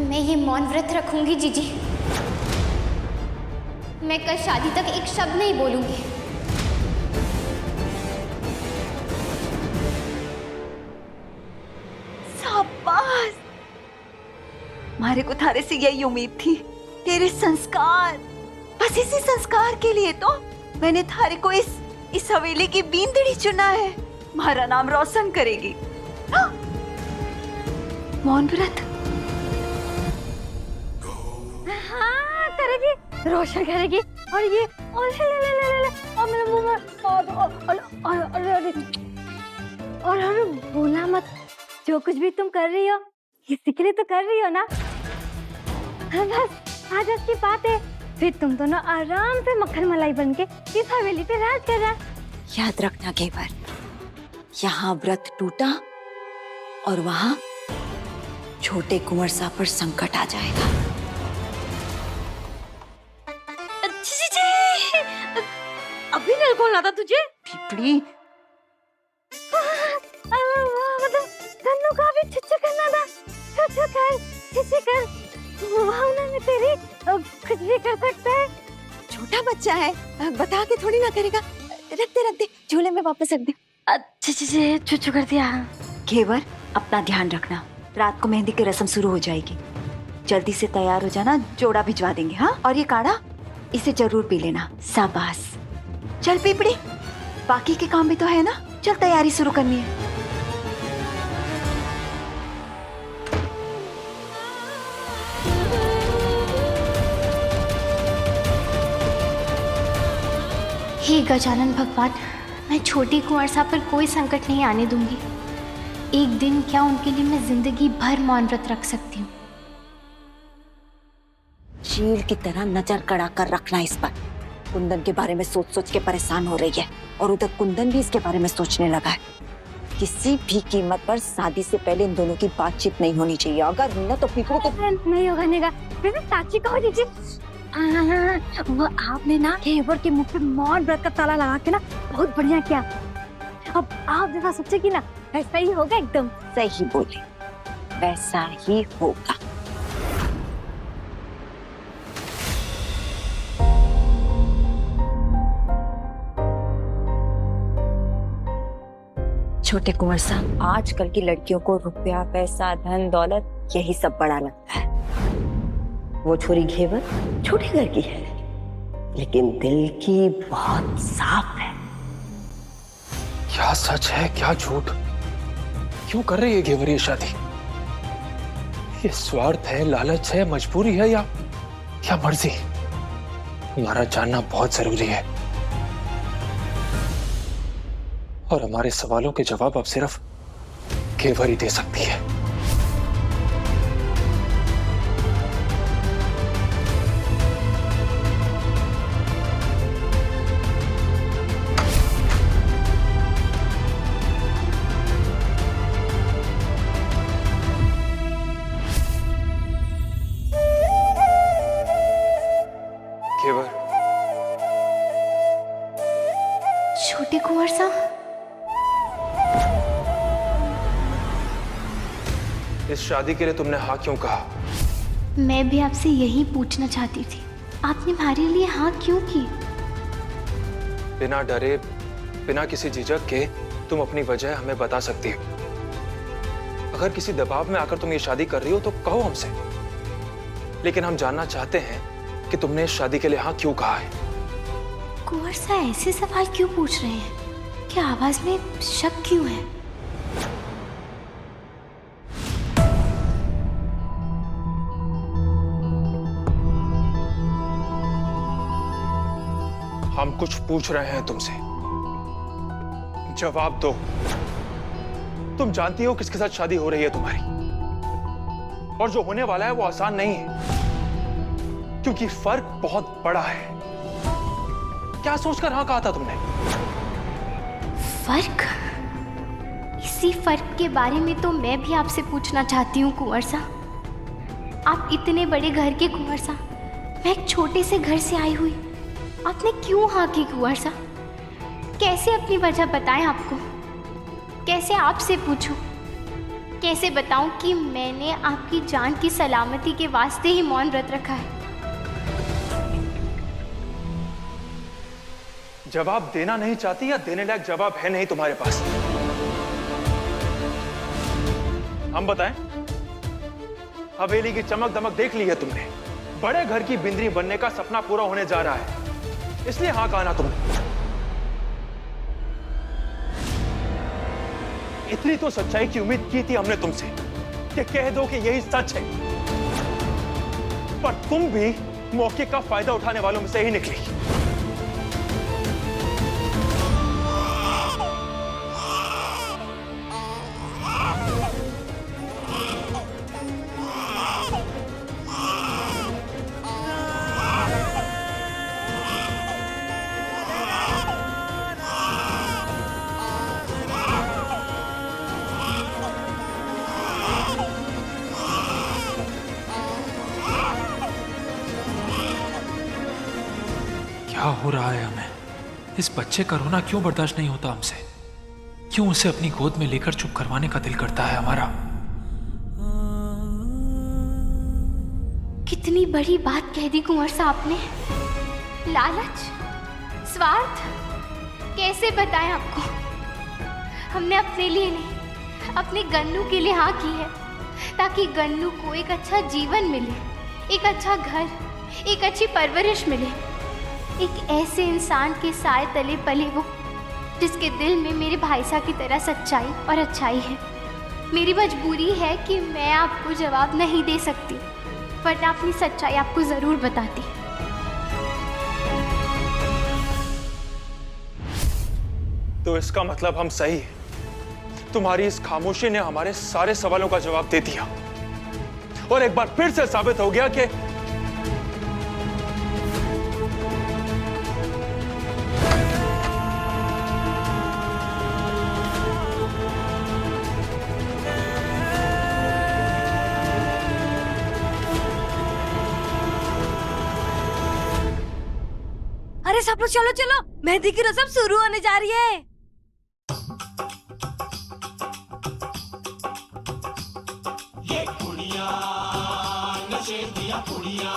मैं ये मौन व्रत रखूंगी जीजी। मैं कल शादी तक एक शब्द नहीं बोलूंगी। शाबाश, मारे को थारे से यही उम्मीद थी। तेरे संस्कार, बस इसी संस्कार के लिए तो मैंने थारे को इस हवेली की बींदड़ी चुना है। हमारा नाम रोशन करेगी। हाँ? मौन व्रत हाँ करेगी, रोशन करेगी। और ये और मेरे मुंह में और बोला मत। जो कुछ भी तुम कर रही हो इसी के लिए तो कर रही हो ना। बस आज की बात है, फिर तुम दोनों आराम से मक्खन मलाई बन के इस हवेली पे राज कर रहा। याद रखना घेवर, यहाँ व्रत टूटा और वहाँ छोटे कुंवर साहब पर संकट आ जाएगा। अभी नहीं बोलना था तुझे। पिपड़ी, मतलब धन्नू का भी छुच्छू करना था। छुच्छू कर भावना में तेरी कुछ भी कर सकता है। छोटा बच्चा है, बता के थोड़ी ना करेगा। रख दे झूले में वापस रख दे। अच्छा छुच्छू कर दिया। घेवर, अपना ध्यान रखना। रात को मेहंदी की रस्म शुरू हो जाएगी। जल्दी से तैयार हो जाना, जोड़ा भिजवा देंगे। हाँ, और ये काढ़ा इसे जरूर पी लेना। शाबाश, चल पिपड़ी, बाकी के काम भी तो है ना। चल तैयारी शुरू करनी है। हे गजानन भगवान, मैं छोटे कुंवर साहब पर कोई संकट नहीं आने दूंगी। एक दिन क्या, उनके लिए मैं जिंदगी भर मौन व्रत रख सकती हूँ। चील की तरह नजर कड़ा कर रखना इस पर। कुंदन के बारे में सोच के परेशान हो रही है और उधर कुंदन भी इसके बारे में सोचने लगा है। किसी भी कीमत पर शादी से पहले इन दोनों की बातचीत नहीं होनी चाहिए। अगर न तो पिपड़ी को नहीं होगा नेगा। वैसे साक्षी कहो दीजिए, वो आपने ना घेवर के मुंह पे मौन व्रत का ताला लगा के ना बहुत बढ़िया किया। अब आप जैसा सोचेगी ना वैसा ही होगा। एकदम सही बोले, वैसा ही होगा। छोटे कुंवर साहब, आजकल की लड़कियों को रुपया, पैसा, धन दौलत यही सब बड़ा लगता है। वो छोरी घेवर छोटे घर की है, लेकिन दिल की बहुत साफ है। क्या सच है क्या झूठ? क्यों कर रही है घेवर ये शादी? ये स्वार्थ है, लालच है, मजबूरी है या मर्जी? हमारा जानना बहुत जरूरी है और हमारे सवालों के जवाब अब सिर्फ घेवर ही दे सकती है। घेवर, छोटे कुंवर साहब, इस शादी के लिए तुमने हाँ क्यों कहा? मैं भी आपसे यही पूछना चाहती थी, आपने हमारे लिए हाँ क्यों की? बिना डरे, बिना किसी झिझक के तुम अपनी वजह हमें बता सकती हो। अगर किसी दबाव में आकर तुम ये शादी कर रही हो तो कहो हमसे, लेकिन हम जानना चाहते हैं कि तुमने इस शादी के लिए हाँ क्यों कहा है। कुंवर साहब ऐसे सवाल क्यों पूछ रहे हैं? क्या आवाज में शक क्यों है? हम कुछ पूछ रहे हैं तुमसे, जवाब दो। तुम जानती हो किसके साथ शादी हो रही है तुम्हारी, और जो होने वाला है वो आसान नहीं है, क्योंकि फर्क बहुत बड़ा है। क्या सोचकर हाँ कहा था तुमने? फर्क? इसी फर्क के बारे में तो मैं भी आपसे पूछना चाहती हूँ कुंवर साहब। आप इतने बड़े घर के कुंवर साहब, मैं एक छोटे से घर से आई हुई, आपने क्यों हाँ की कुंवर साहब? कैसे अपनी वजह बताएं आपको? कैसे आपसे पूछूं? कैसे बताऊं कि मैंने आपकी जान की सलामती के वास्ते ही मौन व्रत रखा है। जवाब देना नहीं चाहती या देने लायक जवाब है नहीं तुम्हारे पास? हम बताएं? हवेली की चमक दमक देख ली है तुमने, बड़े घर की बिंदरी बनने का सपना पूरा होने जा रहा है, इसलिए हाँ कहा ना तुमने। इतनी तो सच्चाई की उम्मीद की थी हमने तुमसे कि कह दो कि यही सच है, पर तुम भी मौके का फायदा उठाने वालों में से ही निकली। क्या हो रहा है हमें? इस बच्चे का रोना क्यों बर्दाश्त नहीं होता हमसे? क्यों उसे अपनी गोद में लेकर चुप करवाने का दिल करता है हमारा? कितनी बड़ी बात कह दी कुंवर साहब ने। लालच, स्वार्थ, कैसे बताएं आपको। हमने अपने लिए नहीं, अपने गन्नू के लिए हाँ की है, ताकि गन्नू को एक अच्छा जीवन मिले, एक अच्छा घर, एक अच्छी परवरिश मिले, एक ऐसे इंसान के साए तले पले वो जिसके दिल में मेरे भाई साहब की तरह सच्चाई और अच्छाई है। मेरी मजबूरी है कि मैं आपको जवाब नहीं दे सकती, वरना अपनी सच्चाई आपको जरूर बताती। तो इसका मतलब हम सही है। तुम्हारी इस खामोशी ने हमारे सारे सवालों का जवाब दे दिया और एक बार फिर से साबित हो गया कि अरे सब लोग चलो चलो, मेहंदी की रस्म शुरू होने जा रही है। ये कुड़िया नशे दिया कुड़िया,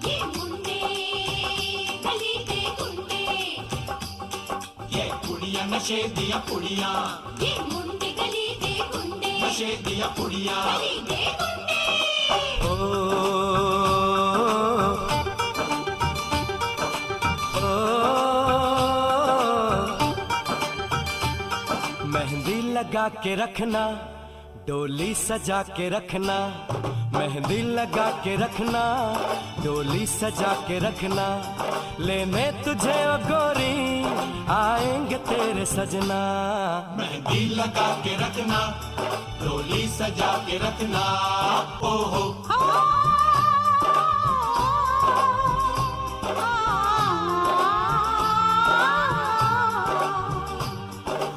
ये मुंडे गली के गुंडे, ये कुड़िया नशे दिया कुड़िया, ये मुंडे गली के गुंडे, नशे दिया कुड़िया गली के गुंडे। मेहंदी लगा के रखना, डोली सजा के रखना, मेहंदी लगा के रखना, डोली सजा के रखना, लेने तुझे ओ गोरी आएंगे तेरे सजना। मेहंदी लगा के रखना, डोली सजा के रखना, ओहो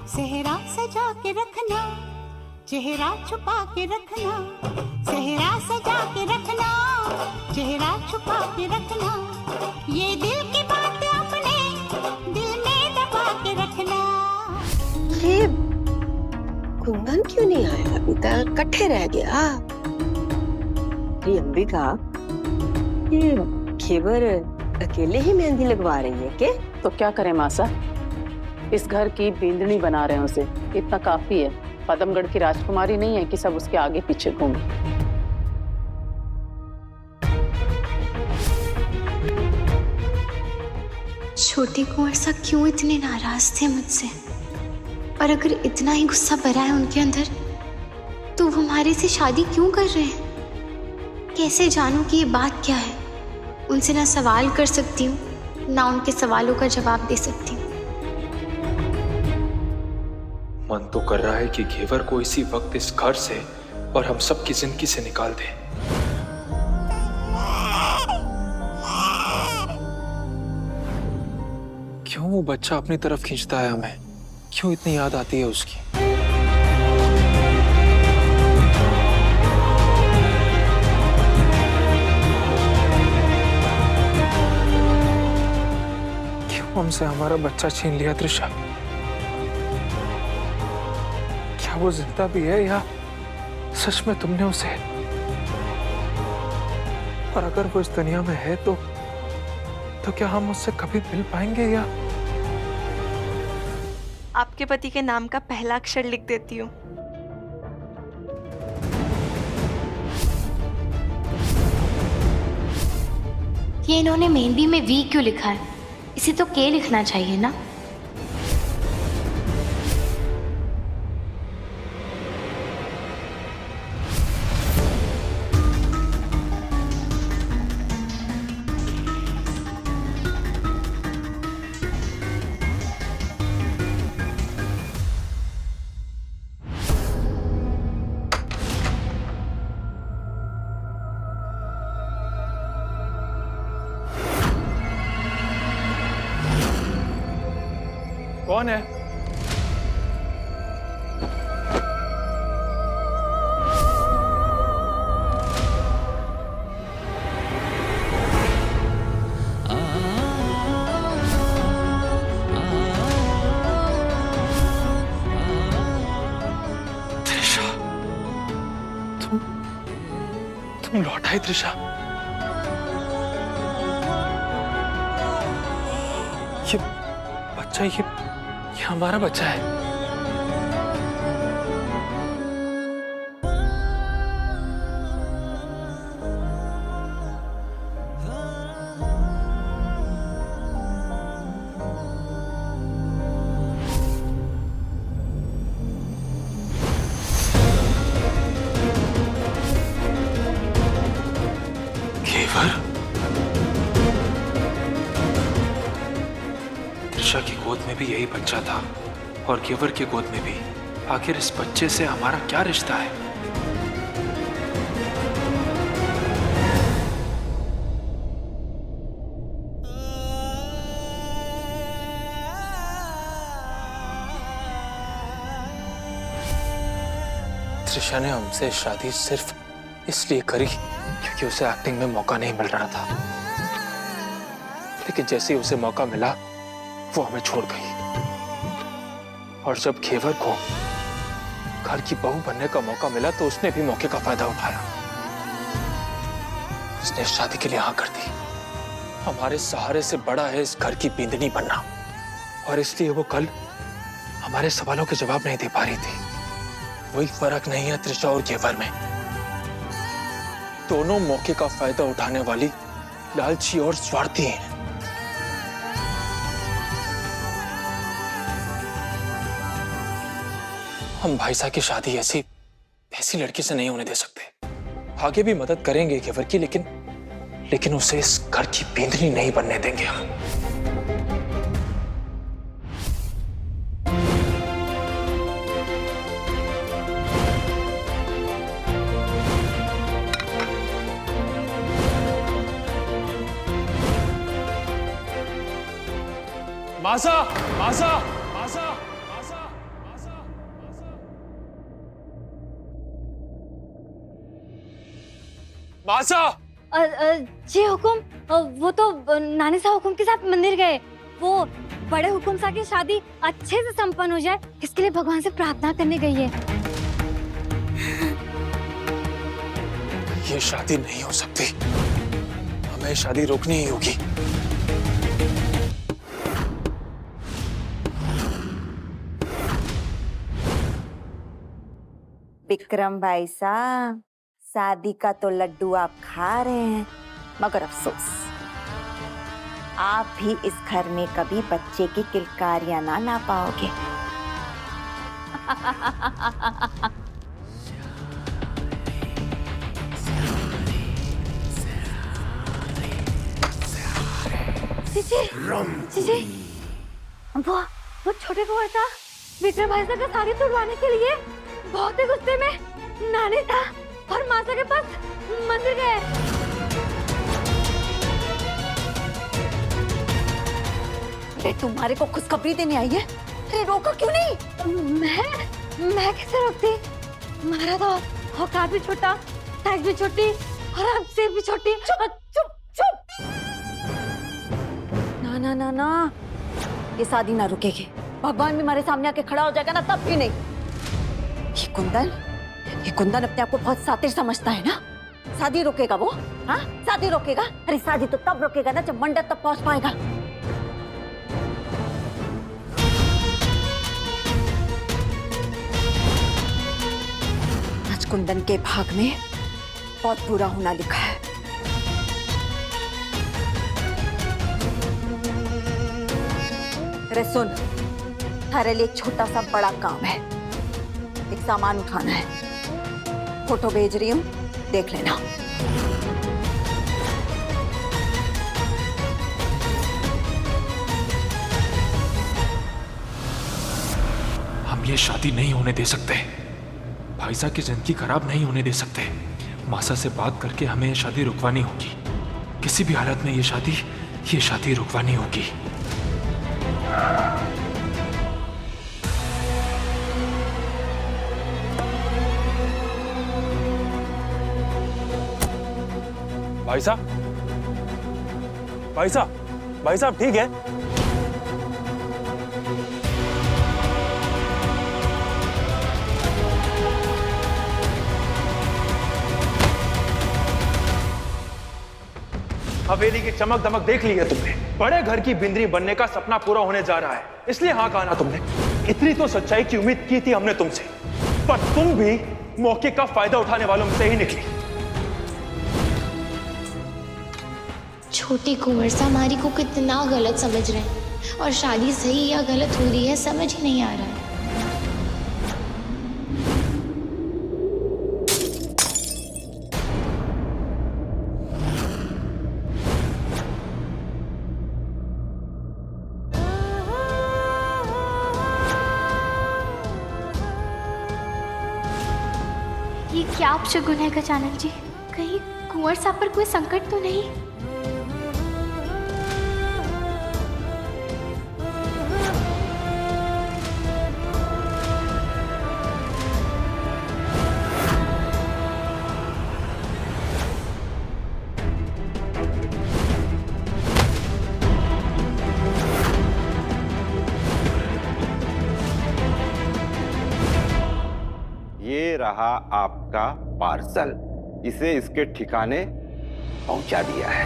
सेहरा सजा के रखना, चेहरा छुपा के रखना, सेहरा सजा के रखना, चेहरा छुपा के रखना, ये दिल की बात अपने दिल में दबा के रखना। ये कुंदन क्यों नहीं आया अभी तक? कट्ठे रह गया। ये अंबिका, ये खिबर अकेले ही मेहंदी लगवा रही है के? तो क्या करें मासा, इस घर की बींदनी बना रहे हैं उसे, इतना काफी है। पदमगढ़ की राजकुमारी नहीं है कि सब उसके आगे पीछे घूमे। छोटी कुंवर साहब क्यों इतने नाराज थे मुझसे? और अगर इतना ही गुस्सा भरा है उनके अंदर, तो वो हमारे से शादी क्यों कर रहे हैं? कैसे जानूं कि ये बात क्या है? उनसे ना सवाल कर सकती हूँ, ना उनके सवालों का जवाब दे सकती हूँ। मन तो कर रहा है कि घेवर को इसी वक्त इस घर से और हम सब की जिंदगी से निकाल दे। क्यों वो बच्चा अपनी तरफ खींचता है हमें? क्यों इतनी याद आती है उसकी? क्यों हमसे हमारा बच्चा छीन लिया त्रिशा? क्या वो जिंदा भी है या सच में तुमने उसे, और अगर वो इस दुनिया में है तो क्या हम उससे कभी मिल पाएंगे या? आपके पति के नाम का पहला अक्षर लिख देती हूँ। ये इन्होंने मेहंदी में वी क्यों लिखा है? इसे तो के लिखना चाहिए ना। कौन है? त्रिशा, तुम लौट आई त्रिशा। ये बच्चा, ये हमारा बच्चा है। घेवर, त्रिशा की गोद में भी यही बच्चा था और घेवर की गोद में भी। आखिर इस बच्चे से हमारा क्या रिश्ता है? त्रिशा ने हमसे शादी सिर्फ इसलिए करी क्योंकि उसे एक्टिंग में मौका नहीं मिल रहा था, लेकिन जैसे ही उसे मौका मिला वो हमें छोड़ गई। और जब घेवर को घर की बहू बनने का मौका मिला तो उसने भी मौके का फायदा उठाया। उसने शादी के लिए हाँ कर दी। हमारे सहारे से बड़ा है इस घर की बींदनी बनना, और इसलिए वो कल हमारे सवालों के जवाब नहीं दे पा रही थी। वही फर्क नहीं है त्रिशा और घेवर में। दोनों मौके का फायदा उठाने वाली लालची और स्वार्थी हैं। हम भाई साहब की शादी ऐसी लड़की से नहीं होने दे सकते। आगे भी मदद करेंगे घेवर की, लेकिन उसे इस घर की बींदनी नहीं बनने देंगे हम। मासा, मासा, मासा, मासा, मासा, मासा, मासा। जी हुकुम, वो तो नानी साहब हुकुम के साथ मंदिर गए। वो बड़े हुकुम साहब की शादी अच्छे से संपन्न हो जाए इसके लिए भगवान से प्रार्थना करने गई है। ये शादी नहीं हो सकती। हमें शादी रोकनी ही होगी। विक्रम भाई साहब, शादी का तो लड्डू आप खा रहे हैं, मगर अफसोस आप भी इस घर में कभी बच्चे की किलकारियां ना ला पाओगे। जीजी, वो छोटे कुंवर था विक्रम भाई साहब का शादी तुड़वाने के लिए बहुत ही गुस्से में नानी था और मासा के पास मंदिर गए। अरे तुम्हारे को खुशखबरी देने आई है, अरे रोका क्यों नहीं? मैं कैसे रोकती? हमारा तो औकात भी छोटा, साइज भी छोटी और आपसे भी छोटी। चुप। ना, ये शादी ना रुकेगी। भगवान भी हमारे सामने आके खड़ा हो जाएगा ना, तब भी नहीं। ये कुंदन अपने आप को बहुत सातिर समझता है ना। शादी रोकेगा वो? हाँ, शादी रोकेगा? अरे शादी तो तब रोकेगा ना जब मंडप तक पहुंच पाएगा। आज कुंदन के भाग में बहुत बुरा होना लिखा है। अरे सुन, थारे लिए एक छोटा सा बड़ा काम है। एक सामान उठाना है। फोटो भेज रही हूँ, देख लेना। हम ये शादी नहीं होने दे सकते। भाईसा की जिंदगी खराब नहीं होने दे सकते। मासा से बात करके हमें ये शादी रुकवानी होगी। किसी भी हालत में ये शादी रुकवानी होगी। भाई साहब, भाई साहब ठीक है? हवेली की चमक दमक देख ली है तुमने। बड़े घर की बिंदरी बनने का सपना पूरा होने जा रहा है, इसलिए हाँ कहा ना तुमने। इतनी तो सच्चाई की उम्मीद की थी हमने तुमसे, पर तुम भी मौके का फायदा उठाने वालों में से ही निकली। छोटे कुंवर सा हमारी को कितना गलत समझ रहे हैं, और शादी सही या गलत हो रही है समझ ही नहीं आ रहा है। ये क्या अपशगुन है गजानन जी? कहीं कुंवर साहब पर कोई संकट तो नहीं? ये रहा आपका पार्सल। इसे इसके ठिकाने पहुंचा दिया है।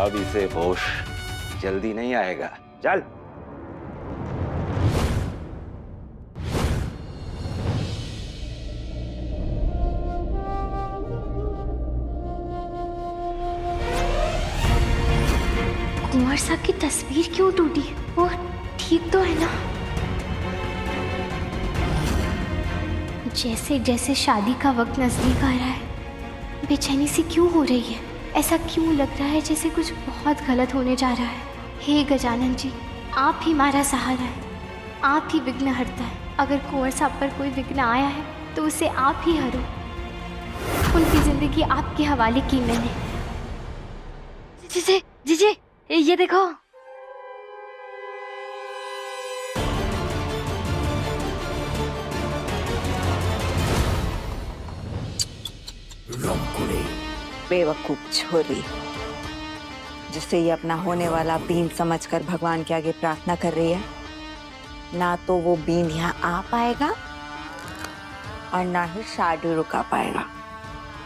अब इसे होश जल्दी नहीं आएगा। चल। कुंवर साहब की तस्वीर क्यों टूटी? वो ठीक तो है ना? जैसे जैसे शादी का वक्त नजदीक आ रहा है, बेचैनी सी क्यों हो रही है? ऐसा क्यों लग रहा है जैसे कुछ बहुत गलत होने जा रहा है? हे गजानन जी, आप ही हमारा सहारा है, आप ही विघ्न हरता है। अगर कुंवर साहब पर कोई विघ्न आया है तो उसे आप ही हरो। उनकी जिंदगी आपके हवाले की मैंने। जीजे ये देखो। बेवकूफ छोरी, जिसे ये अपना होने वाला बीन समझकर भगवान के आगे प्रार्थना कर रही है, ना तो वो बीन यहाँ आ पाएगा और ना ही शादी रुका पाएगा।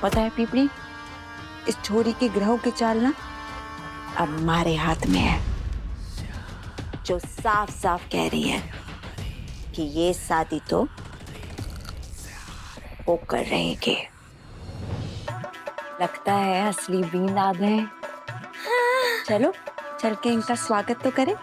पता है पीपड़ी, इस छोरी के ग्रहों की चाल ना अब हमारे हाथ में है, जो साफ साफ कह रही है कि ये शादी तो वो कर रहेंगे। लगता है असली बीन आ गए। चलो चल के इनका स्वागत तो करें।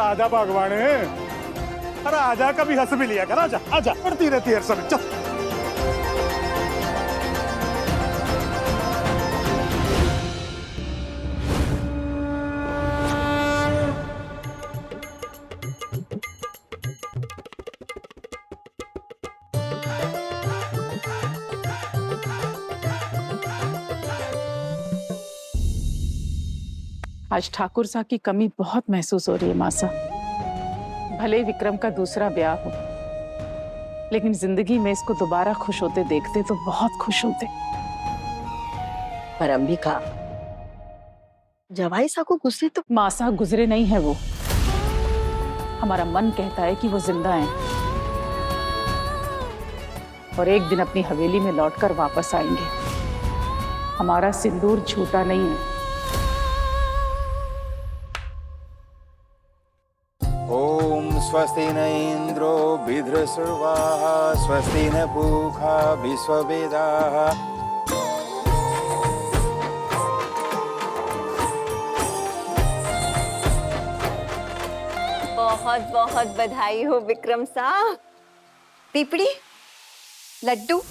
आजा भगवान, अरे आजा, कभी हंस भी लिया कर, आजा आजा, पड़ती रहती है सब। चल आज ठाकुर सा की कमी बहुत महसूस हो रही है मासा। भले विक्रम का दूसरा ब्याह हो, लेकिन जिंदगी में इसको दोबारा खुश होते देखते तो बहुत खुश होते। पर अंबिका, जवाई सा को गुस्से तो मासा गुजरे नहीं है वो। हमारा मन कहता है कि वो जिंदा हैं और एक दिन अपनी हवेली में लौटकर वापस आएंगे। हमारा सिंदूर झूठा नहीं है। ओम स्वस्ति न इंद्रो बिधृसुर्वाः स्वस्ति न पूषा विश्ववेदाः। बहुत बहुत बधाई हो विक्रम साहब। पीपड़ी, लड्डू।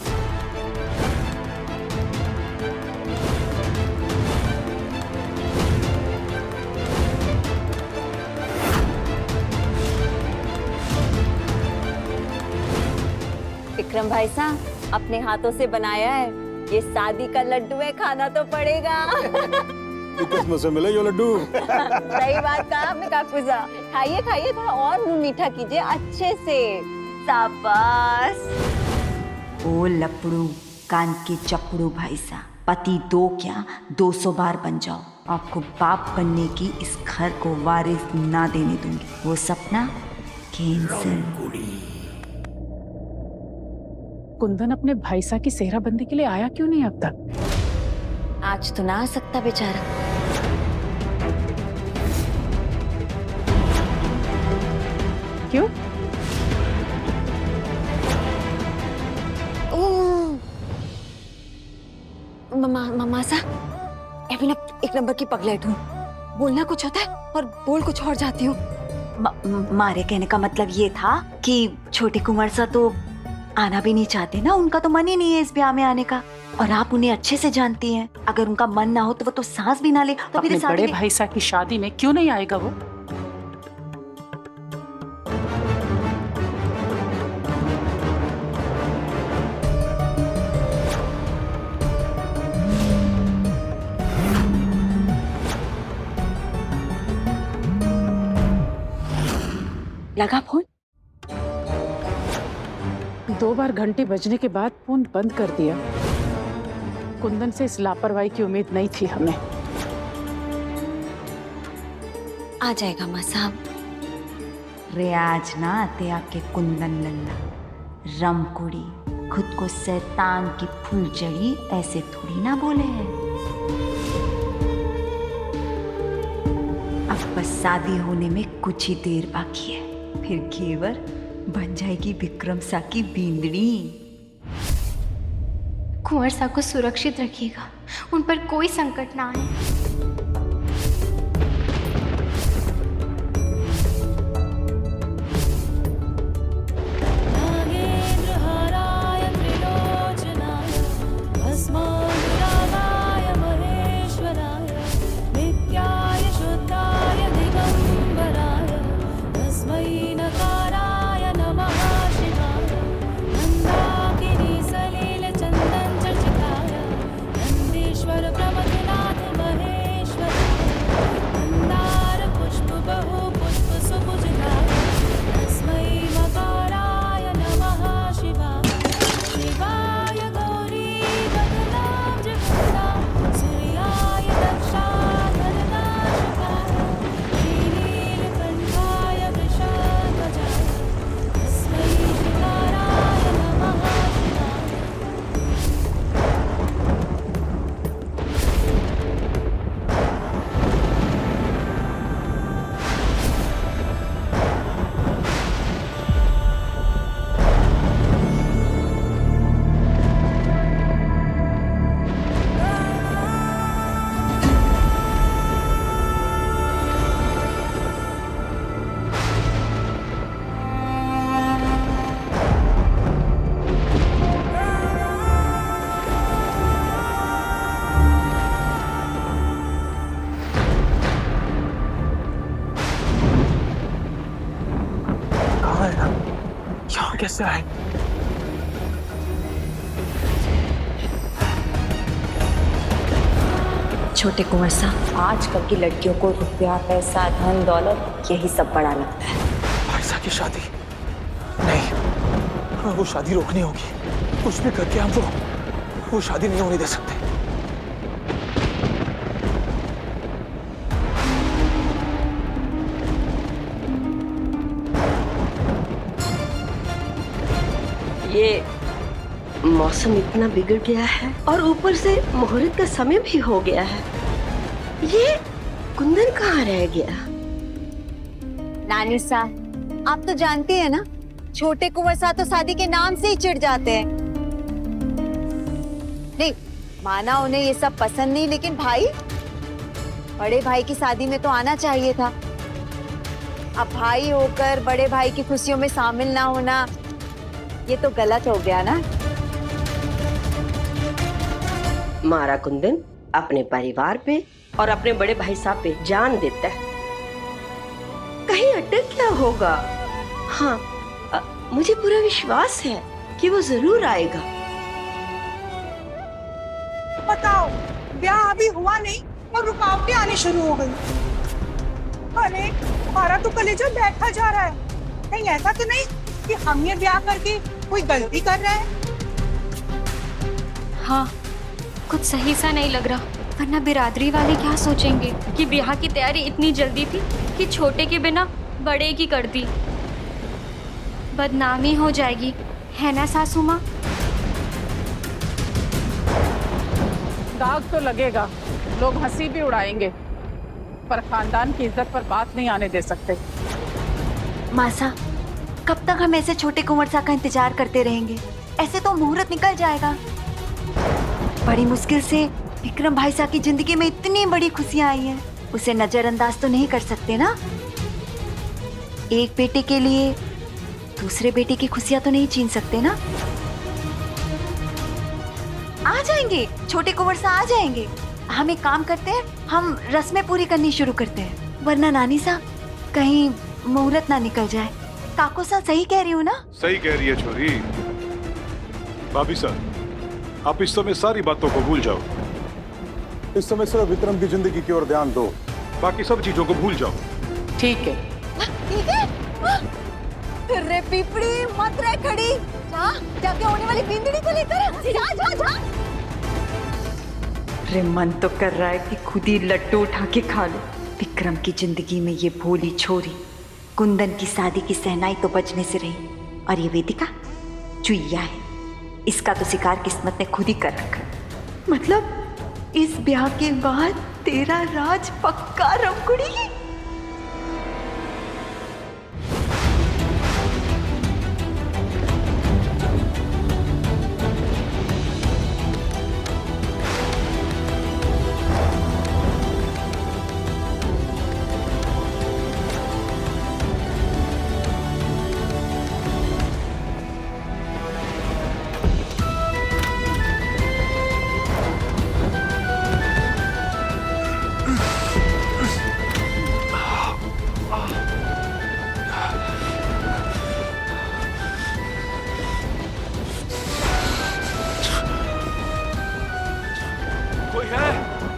विक्रम भाई साहब, अपने हाथों से बनाया है, ये शादी का लड्डू है, खाना तो पड़ेगा। किस्मत से मिले ये लड्डू। सही बात कहा आपने काकूजा। खाइए खाइए, थोड़ा और मुंह मीठा कीजिए अच्छे से। शाबाश। ओ लपड़ू, कान के चपड़ू भाई साहब, पति दो क्या 200 बार बन जाओ, आपको बाप बनने की इस घर को वारिस ना देने दूंगी। वो सपना कैंसिल। कुंदन अपने भाई साहब की सेहराबंदी के लिए आया क्यों नहीं अब तक? आज तो ना आ सकता बेचारा। क्यों? मासा, अभी ना एक नंबर की पगलेट हूँ। बोलना कुछ होता है और बोल कुछ और जाती हूँ। मारे कहने का मतलब ये था कि छोटे कुंवर सा तो आना भी नहीं चाहते ना, उनका तो मन ही नहीं है इस ब्याह में आने का। और आप उन्हें अच्छे से जानती हैं, अगर उनका मन ना हो तो वो तो सांस भी ना ले। तो अपने बड़े भाई साहब की शादी में क्यों नहीं आएगा वो? लगा फोन? 2 बार घंटे बजने के बाद फोन बंद कर दिया। कुंदन से इस लापरवाही की उम्मीद नहीं थी हमें। आ जाएगा माँ साहब। रियाज ना आते आपके कुंदन लल्ला, रमकुड़ी, खुद को शैतान की फुलझड़ी ऐसे थोड़ी ना बोले हैं। अब बस शादी होने में कुछ ही देर बाकी है, फिर घेवर बन जाएगी विक्रम सा की बींदड़ी। कुंवर सा को सुरक्षित रखिएगा, उन पर कोई संकट ना आए। प्रमथनाथ महेश यहाँ कैसे आए? छोटे कुंवर साहब, आजकल की लड़कियों को रुपया, पैसा, धन दौलत यही सब बड़ा लगता है। फाइजा की शादी नहीं, हमें वो शादी रोकनी होगी। कुछ भी करके हम वो शादी नहीं होने दे सकते। ये मौसम इतना बिगड़ गया है और ऊपर से मुहूर्त का समय भी हो गया है। ये कुंदन कहाँ रह गया? नानी साहब, आप तो जानती है ना, छोटे कुंवर साहब तो शादी के नाम से ही चिढ़ जाते हैं। नहीं माना उन्हें ये सब पसंद नहीं, लेकिन भाई, बड़े भाई की शादी में तो आना चाहिए था। अब भाई होकर बड़े भाई की खुशियों में शामिल ना होना, ये तो गलत हो गया ना। मारा कुंदन अपने परिवार पे और अपने बड़े भाई साहब पे जान देता है, कहीं अटक क्या होगा? हाँ, मुझे पूरा विश्वास है कि वो जरूर आएगा। बताओ, ब्याह अभी हुआ नहीं और रुकावटें आनी शुरू हो गई। अरे हमारा तो कलेजा बैठा जा रहा है। कहीं ऐसा तो नहीं कि हम ये ब्याह करके कोई गलती कर रहे हैं? हाँ, कुछ सही सा नहीं लग रहा, वरना बिरादरी वाले क्या सोचेंगे कि ब्याह की तैयारी इतनी जल्दी थी कि छोटे के बिना बड़े की कर दी। बदनामी हो जाएगी, है ना सासू माँ? दाग तो लगेगा, लोग हंसी भी उड़ाएंगे, पर खानदान की इज्जत पर बात नहीं आने दे सकते। मासा, कब तक हम ऐसे छोटे कुंवर साहब का इंतजार करते रहेंगे? ऐसे तो मुहूर्त निकल जाएगा। बड़ी मुश्किल से विक्रम भाई साहब की जिंदगी में इतनी बड़ी खुशियां आई हैं, उसे नजरअंदाज तो नहीं कर सकते ना। एक बेटे के लिए दूसरे बेटे की खुशियां तो नहीं छीन सकते ना। आ जाएंगे छोटे कुंवर साहब, आ जाएंगे। हम एक काम करते हैं, हम रस्में पूरी करनी शुरू करते हैं, वरना नानी साहब कहीं मुहूर्त ना निकल जाए। काको साहब सही कह रही हूँ ना? सही कह रही है छोरी। भाभी साहब, आप इस समय सारी बातों को भूल जाओ। इस समय सिर्फ विक्रम की जिंदगी की ओर ध्यान दो, बाकी सब चीजों को भूल जाओ। ठीक है। ठीक है। रे पिपड़ी मत रह खड़ी, जा जाके होने वाली बिंदड़ी को लेकर जा जा जा। रे मन तो कर रहा है कि खुद ही लड्डू उठा के खा लो। विक्रम की जिंदगी में ये भोली छोरी कुंदन की शादी की सहनाई तो बचने से रही, और ये वेदिका चुईया है, इसका तो शिकार किस्मत ने खुद ही कर रखा। मतलब इस ब्याह के बाद तेरा राज पक्का रमकुड़ी।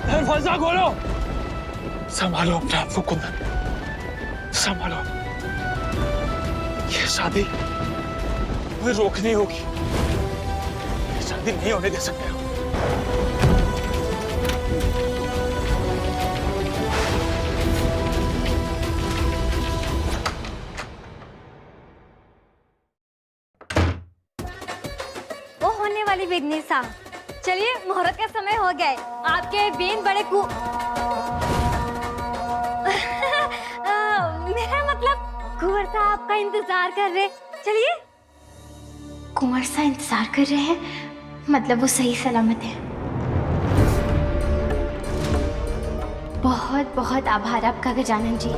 दरवाजा खोलो। संभालो अपने आप को कुंदन, संभालो। ये शादी हमें रोकनी होगी, ये शादी नहीं होने दे सकते। वो होने वाली बिगनी साहब, चलिए मुहूर्त का समय हो गया है। आपके बेन बड़े मेरा मतलब कुंवर साहब आपका इंतजार कर रहे। चलिए। कुंवर साहब इंतजार कर रहे हैं, मतलब वो सही सलामत है। बहुत बहुत आभार आपका गजानन जी।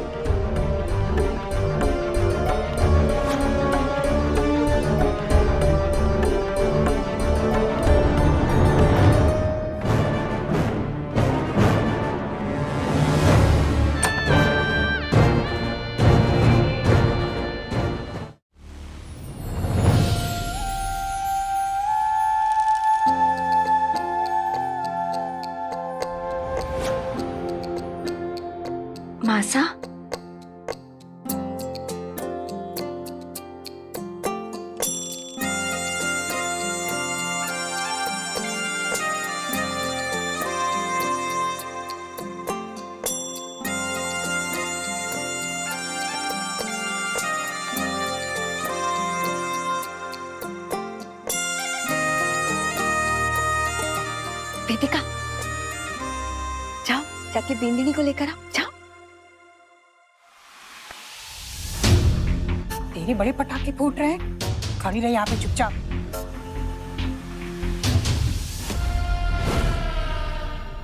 वेदिका, जाओ जाके बिंदिनी को लेकर आओ, जाओ। तेरे बड़े पटाखे फूट रहे हैं, खड़ी रही यहाँ पे चुपचाप।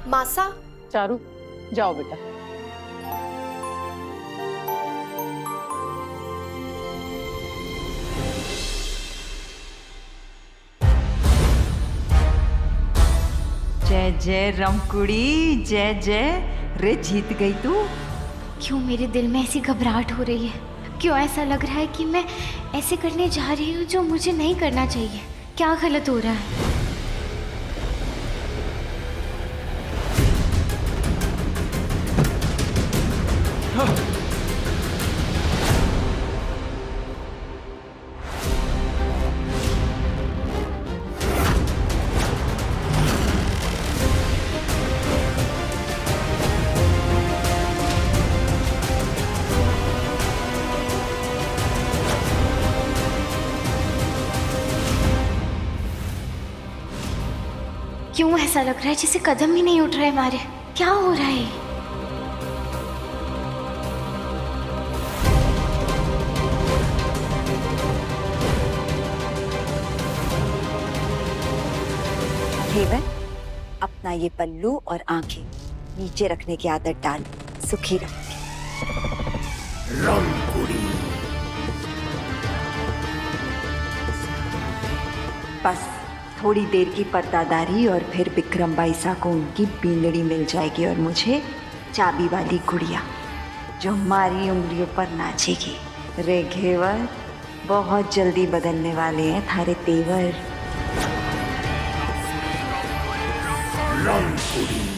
मासा। चारू जाओ बेटा। जय जय रमकुड़ी, जय जय। रे जीत गई तू। क्यों मेरे दिल में ऐसी घबराहट हो रही है? क्यों ऐसा लग रहा है कि मैं ऐसे करने जा रही हूँ जो मुझे नहीं करना चाहिए? क्या गलत हो रहा है? क्यों ऐसा लग रहा है जैसे कदम ही नहीं उठ रहे हमारे? क्या हो रहा है? घेवर, अपना ये पल्लू और आंखें नीचे रखने की आदत डाल, सुखी रखती। बस थोड़ी देर की पर्दादारी और फिर विक्रम बाईसा को उनकी बींदड़ी मिल जाएगी और मुझे चाबी वाली गुड़िया जो हमारी उंगलियों पर नाचेगी। रे घेवर, बहुत जल्दी बदलने वाले हैं थारे तेवर। रंगपुरी।